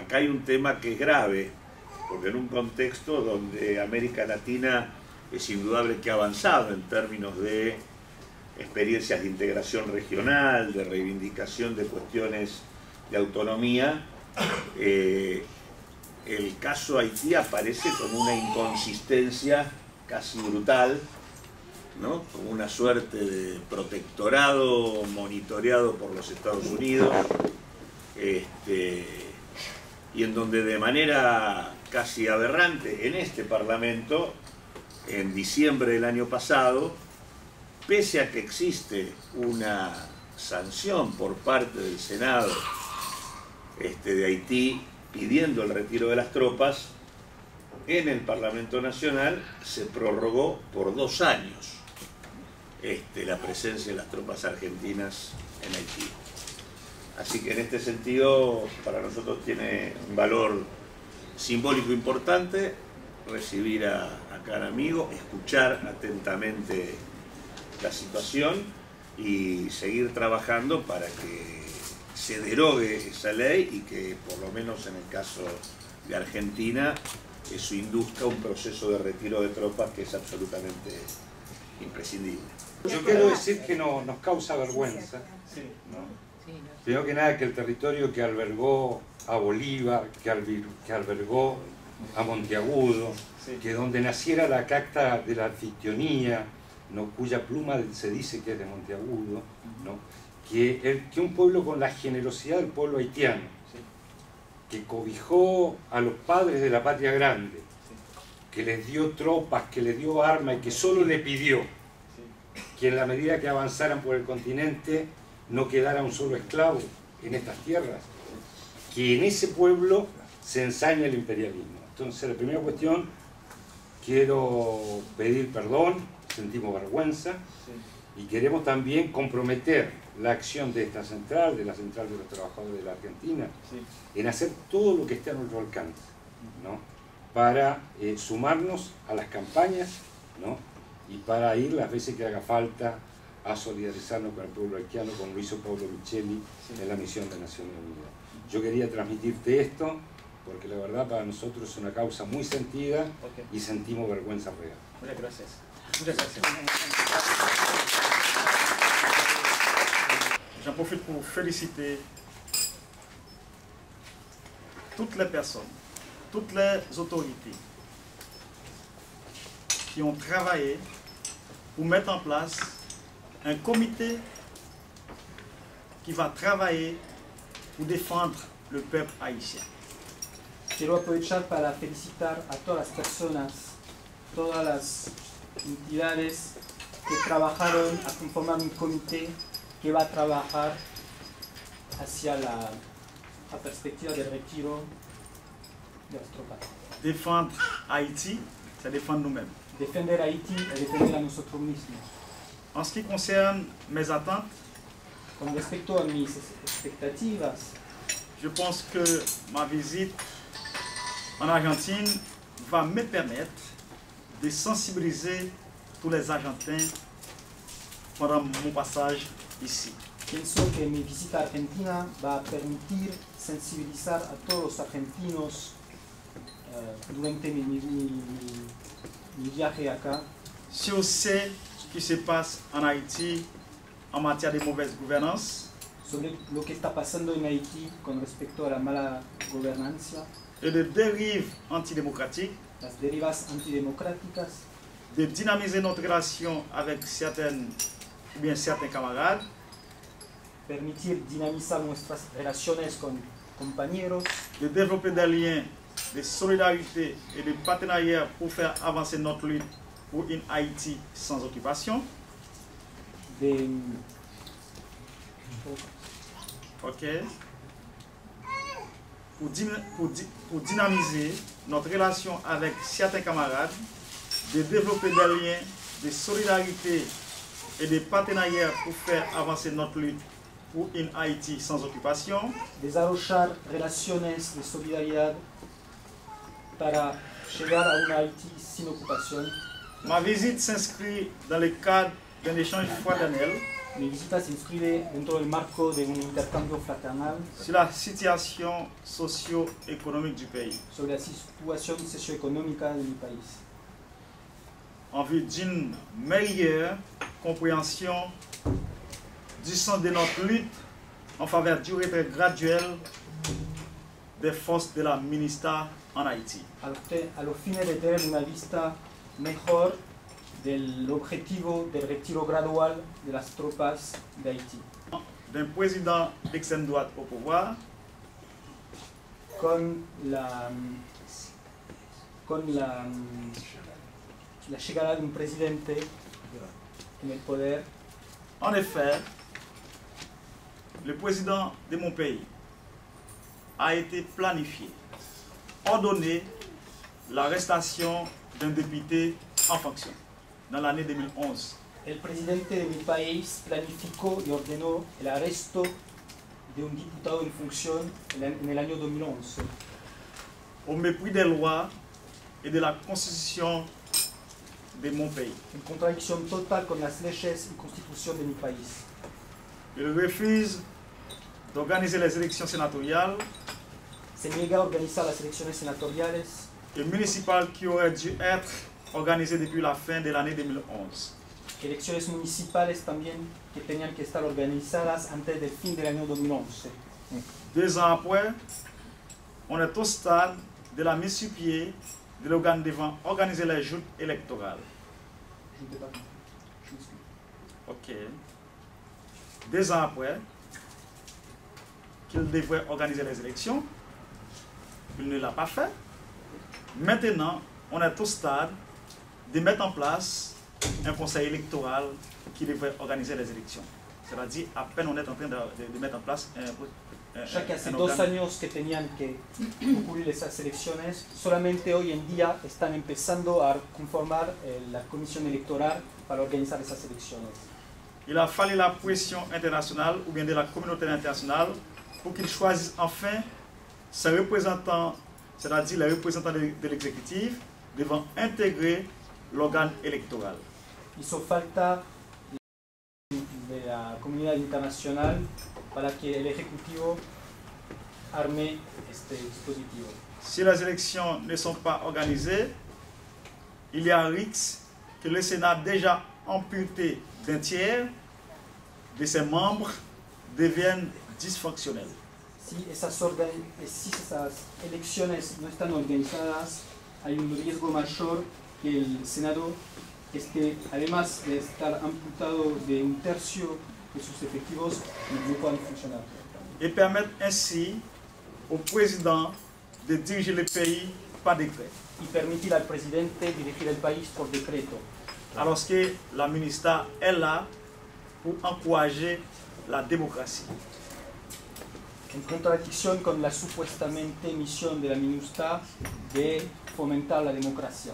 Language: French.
acá hay un tema que es grave, porque en un contexto donde América Latina es indudable que ha avanzado en términos de experiencias de integración regional, de reivindicación de cuestiones de autonomía, el caso Haití aparece como una inconsistencia casi brutal, ¿no? Como una suerte de protectorado monitoreado por los Estados Unidos, y en donde de manera casi aberrante en este Parlamento, en diciembre del año pasado, pese a que existe una sanción por parte del Senado de Haití pidiendo el retiro de las tropas, en el Parlamento Nacional se prorrogó por 2 años la presencia de las tropas argentinas en Haití. Así que en este sentido para nosotros tiene un valor simbólico importante recibir a cada amigo, escuchar atentamente la situación y seguir trabajando para que se derogue esa ley y que por lo menos en el caso de Argentina eso induzca un proceso de retiro de tropas que es absolutamente imprescindible. Yo quiero decir que nos causa vergüenza, ¿no? Primero que nada que el territorio que albergó a Bolívar, que albergó a Monteagudo, que donde naciera la Carta de la Anfitrionía, ¿no? Cuya pluma se dice que es de Monteagudo, ¿no? que un pueblo con la generosidad del pueblo haitiano, que cobijó a los padres de la patria grande, que les dio tropas, que les dio armas y que solo le pidió que en la medida que avanzaran por el continente no quedara un solo esclavo en estas tierras, que en ese pueblo se ensaña el imperialismo. Entonces, la primera cuestión, quiero pedir perdón, sentimos vergüenza y queremos también comprometer la acción de esta central, de la Central de los Trabajadores de la Argentina, en hacer todo lo que esté a nuestro alcance, ¿no? Para sumarnos a las campañas, ¿no? Y para ir las veces que haga falta a solidarizarnos con el pueblo haitiano, como lo hizo Paulo Micheli en la misión de Naciones Unidas. Yo quería transmitirte esto, porque la verdad para nosotros es una causa muy sentida y sentimos vergüenza real. Muchas gracias. Muchas gracias. J'en profite pour féliciter toutes les personnes, toutes les autorités qui ont travaillé pour mettre en place un comité qui va travailler pour défendre le peuple haïtien. Quiero aprovechar para felicitar a todas las personas, todas las entidades que trabajaron a conformar un comité que va a trabajar hacia la perspectiva del retiro de las tropas. Défendre Haïti, c'est défendre nous-mêmes. Defender Haití es defender a nosotros mismos. En ce qui concerne mes attentes, Con respecto a mis expectativas, je pense que ma visite en Argentine va me permettre de sensibiliser tous les Argentins pendant mon passage ici. pienso que mi visita a Argentina va a permitir sensibilizar a todos los argentinos durante mi viaje acá. Si on sait ce qui se passe en Haïti en matière de mauvaise gouvernance Sobre lo que está pasando en Haití con respecto a la mala gobernanza, et de dérives antidémocratiques, las derivas antidemocráticas, de dynamiser notre relation avec certains camarades, permitir dinamizar nuestras relaciones con compañeros, de développer des liens de solidarité et de partenariat pour faire avancer notre lutte pour une Haïti sans occupation. de Ok. Pour dynamiser notre relation avec certains camarades, de développer des liens de solidarité et de partenariat pour faire avancer notre lutte pour une Haïti sans occupation. desarrollar relaciones de solidaridad para llegar a una Haití sin ocupación. Ma visite s'inscrit dans le cadre d'un échange fraternel Mi visita se inscribe dentro del marco de un intercambio fraternal sur la situation socio-économique du pays, sobre la situación socioeconómica de mi país, en vue d'une meilleure compréhension du sens de notre lutte en faveur du retrait graduel des forces de la MINUSTAH en Haïti. a los fines de tener una vista mejor del objetivo del retiro gradual de las tropas de Haití. D'un président d'extrême droite au pouvoir, Con la llegada de un presidente en el poder, en effet, le président de mon pays a été planifié, ordonné l'arrestation d'un député en fonction dans l'année 2011. el presidente de mi país planificó y ordenó el arresto de un diputado en función en el año 2011, Au mépris des lois et de la constitution de mon pays. en contradicción total con las leyes y constitución de mi país. Il refuse d'organiser les élections sénatoriales Se niega a organizar las elecciones senatoriales et municipales qui auraient dû être organisées depuis la fin de l'année 2011. elecciones municipales también que tenían que estar organizadas antes del fin del año 2011. 2 ans après, on est au stade de la mise sur pied de l'organe devant organiser les joutes électorales. Ok. 2 ans après qu'il devrait organiser les élections, il ne l'a pas fait. Maintenant, on est au stade de mettre en place un conseil électoral qui devrait organiser les élections. C'est-à-dire, à peine on est en train de mettre en place Ya que hace un 2 organe. años que tenían que concluir esas elecciones, solamente hoy en día están empezando a conformar la comisión electoral para organizar esas elecciones. Il a fallu la pression internationale ou bien de la communauté internationale pour qu'ils choisissent enfin ses représentants, c'est-à-dire les représentants de l'exécutif, devant intégrer l'organe électoral. Hizo falta de la comunidad internacional para que el Ejecutivo arme este dispositivo. Si les élections ne sont pas organisées, il y a un risque que le Sénat, déjà amputé d'un tiers de ses membres, devienne dysfonctionnel. Si esas elecciones no están organizadas, hay un riesgo mayor que el Senado, además de estar amputado de un tercio de sus efectivos, no puedan funcionar. Et permettre ainsi au président de diriger le pays par décret. Y permitir al presidente dirigir el país por decreto, Alors que la MINUSTAH est là pour encourager la démocratie. en contradicción con la supuestamente misión de la MINUSTAH de fomentar la democracia.